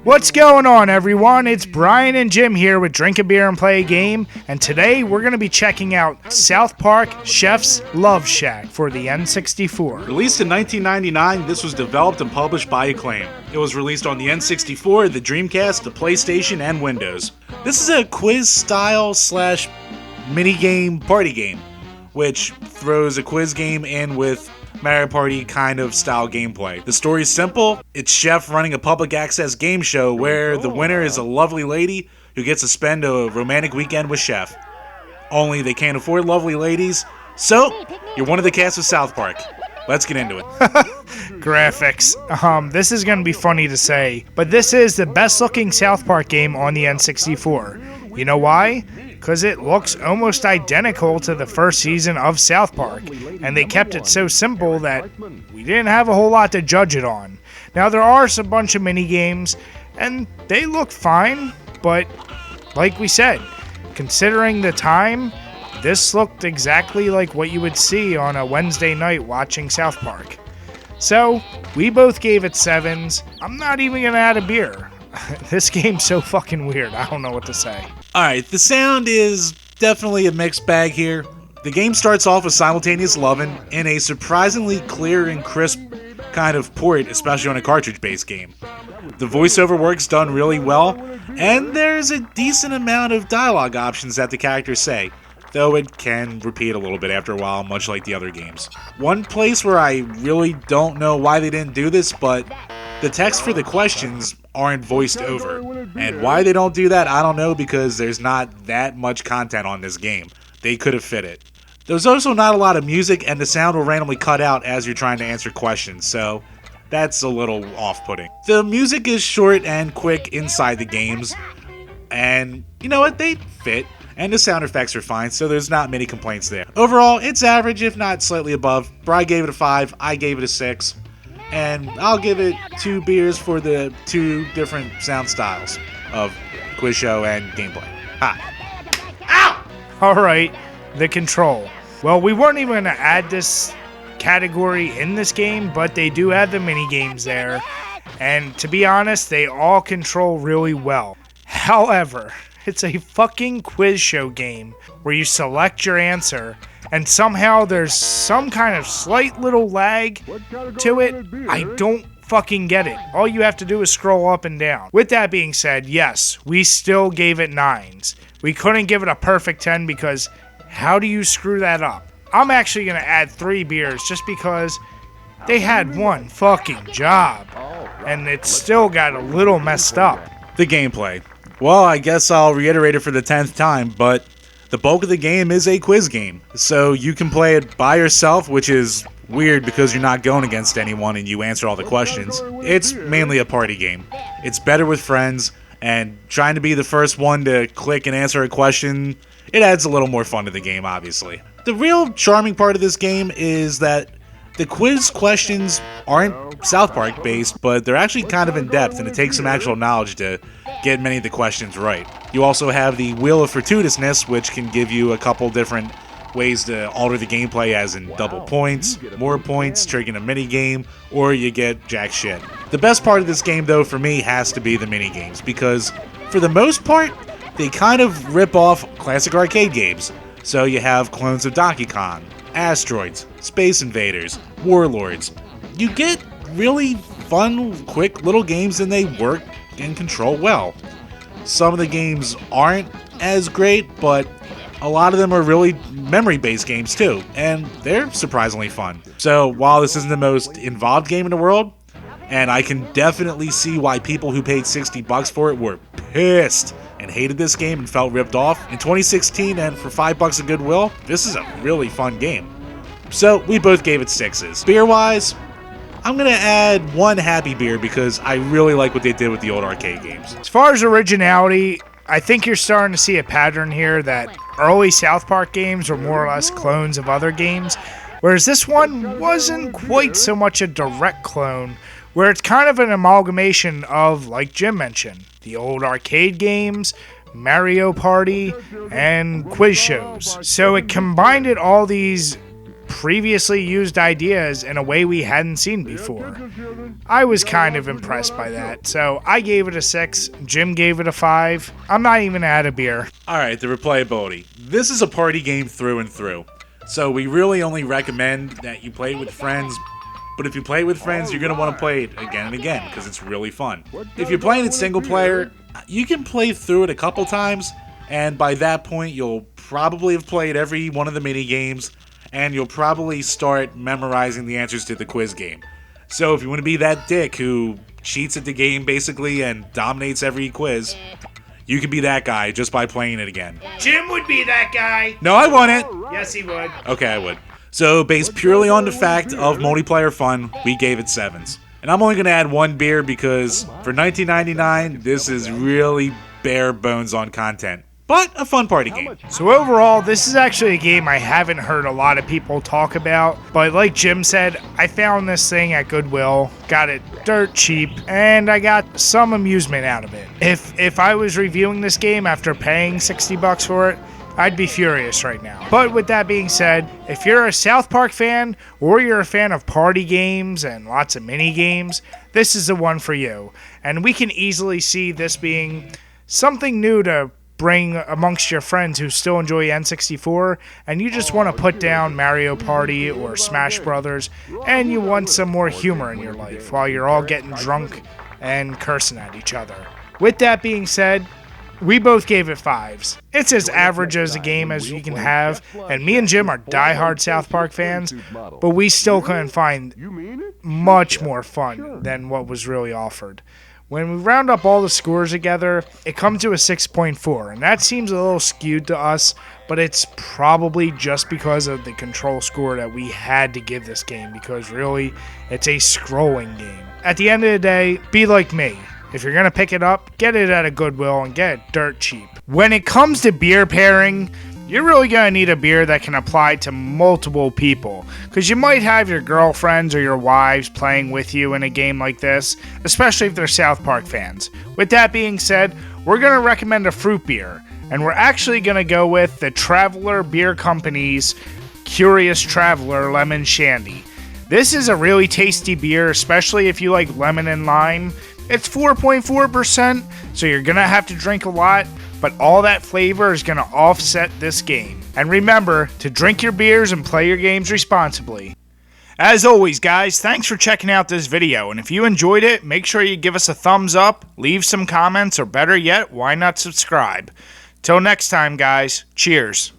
What's going on, everyone? It's Brian and Jim here with Drink a Beer and Play a Game, and today we're going to be checking out South Park Chef's Love Shack for the N64. Released in 1999, this was developed and published by Acclaim. It was released on the N64, the Dreamcast, the PlayStation, and Windows. This is a quiz-style slash mini-game party game, which throws a quiz game in with Mario Party kind of style gameplay. The story's simple. It's Chef running a public access game show where the winner is a lovely lady who gets to spend a romantic weekend with Chef. Only they can't afford lovely ladies, so you're one of the cast of South Park. Let's get into it. Graphics. This is going to be funny to say, but this is the best looking South Park game on the N64. You know why? Because it looks almost identical to the first season of South Park, and they kept it so simple that we didn't have a whole lot to judge it on. Now, there are a bunch of mini games, and they look fine, but like we said, considering the time, this looked exactly like what you would see on a Wednesday night watching South Park. So, we both gave it 7s. I'm not even going to add a beer. This game's so fucking weird, I don't know what to say. Alright, the sound is definitely a mixed bag here. The game starts off with simultaneous loving in a surprisingly clear and crisp kind of port, especially on a cartridge-based game. The voiceover work's done really well, and there's a decent amount of dialogue options that the characters say, though it can repeat a little bit after a while, much like the other games. One place where I really don't know why they didn't do this, but the text for the questions aren't voiced over. And why they don't do that, I don't know, because there's not that much content on this game. They could have fit it. There's also not a lot of music, and the sound will randomly cut out as you're trying to answer questions, so that's a little off-putting. The music is short and quick inside the games, and you know what, they fit. And the sound effects are fine, so there's not many complaints there. Overall, it's average, if not slightly above. Bri gave it a 5, I gave it a 6. And I'll give it 2 beers for the 2 different sound styles of quiz show and gameplay. Ha! Ow! Alright, the control. Well, we weren't even going to add this category in this game, but they do have the mini games there. And to be honest, they all control really well. However, it's a fucking quiz show game where you select your answer, and somehow there's some kind of slight little lag to it. I don't fucking get it. All you have to do is scroll up and down. With that being said, yes, we still gave it 9s. We couldn't give it a perfect 10 because how do you screw that up? I'm actually going to add 3 beers just because they had one fucking job, and it still got a little messed up. The gameplay. Well, I guess I'll reiterate it for the 10th time, but the bulk of the game is a quiz game. So you can play it by yourself, which is weird because you're not going against anyone and you answer all the questions. It's mainly a party game. It's better with friends, and trying to be the first one to click and answer a question, it adds a little more fun to the game, obviously. The real charming part of this game is that the quiz questions aren't South Park based, but they're actually kind of in depth, and it takes some actual knowledge to get many of the questions right. You also have the Wheel of Fortuitousness, which can give you a couple different ways to alter the gameplay, as in double points, more points, triggering a mini game, or you get jack shit. The best part of this game, though, for me, has to be the mini games, because for the most part, they kind of rip off classic arcade games. So you have clones of Donkey Kong, Asteroids, Space Invaders, Warlords. You get really fun, quick little games, and they work and control well. Some of the games aren't as great, but a lot of them are really memory-based games too, and they're surprisingly fun. So while this isn't the most involved game in the world, and I can definitely see why people who paid $60 for it were pissed and hated this game and felt ripped off, in 2016 and for $5 of goodwill, this is a really fun game. So we both gave it 6s. Beer-wise, I'm going to add 1 happy beer because I really like what they did with the old arcade games. As far as originality, I think you're starting to see a pattern here that early South Park games were more or less clones of other games, whereas this one wasn't quite so much a direct clone, where it's kind of an amalgamation of, like Jim mentioned, the old arcade games, Mario Party, and quiz shows. So it combined all these previously used ideas in a way we hadn't seen before. I was kind of impressed by that, so I gave it a 6, Jim gave it a 5. I'm not even out of beer. Alright, the replayability. This is a party game through and through, so we really only recommend that you play it with friends, but if you play it with friends, you're going to want to play it again and again, because it's really fun. If you're playing it single player, you can play through it a couple times, and by that point, you'll probably have played every one of the mini games, and you'll probably start memorizing the answers to the quiz game. So if you want to be that dick who cheats at the game basically and dominates every quiz, you can be that guy just by playing it again. Jim would be that guy. No, I want it. Yes, he would. Okay, I would. So based purely on the fact of multiplayer fun, we gave it 7s. And I'm only going to add 1 beer because for $19.99, this is really bare bones on content. But a fun party game. So overall, this is actually a game I haven't heard a lot of people talk about, but like Jim said, I found this thing at Goodwill, got it dirt cheap, and I got some amusement out of it. If I was reviewing this game after paying $60 for it, I'd be furious right now. But with that being said, if you're a South Park fan, or you're a fan of party games and lots of mini games, this is the one for you. And we can easily see this being something new to bring amongst your friends who still enjoy N64 and you just want to put down Mario Party or Smash Brothers and you want some more humor in your life while you're all getting drunk and cursing at each other. With that being said, we both gave it 5s. It's as average as a game as you can have, and me and Jim are diehard South Park fans, but we still couldn't find much more fun than what was really offered. When we round up all the scores together, it comes to a 6.4, and that seems a little skewed to us, but it's probably just because of the control score that we had to give this game, because really, it's a scrolling game. At the end of the day, be like me. If you're going to pick it up, get it at a Goodwill and get it dirt cheap. When it comes to beer pairing, you're really going to need a beer that can apply to multiple people, because you might have your girlfriends or your wives playing with you in a game like this, especially if they're South Park fans. With that being said, we're going to recommend a fruit beer, and we're actually going to go with the Traveler Beer Company's Curious Traveler Lemon Shandy. This is a really tasty beer, especially if you like lemon and lime. It's 4.4%, so you're going to have to drink a lot, but all that flavor is going to offset this game. And remember to drink your beers and play your games responsibly. As always, guys, thanks for checking out this video, and if you enjoyed it, make sure you give us a thumbs up, leave some comments, or better yet, why not subscribe? Till next time, guys, cheers.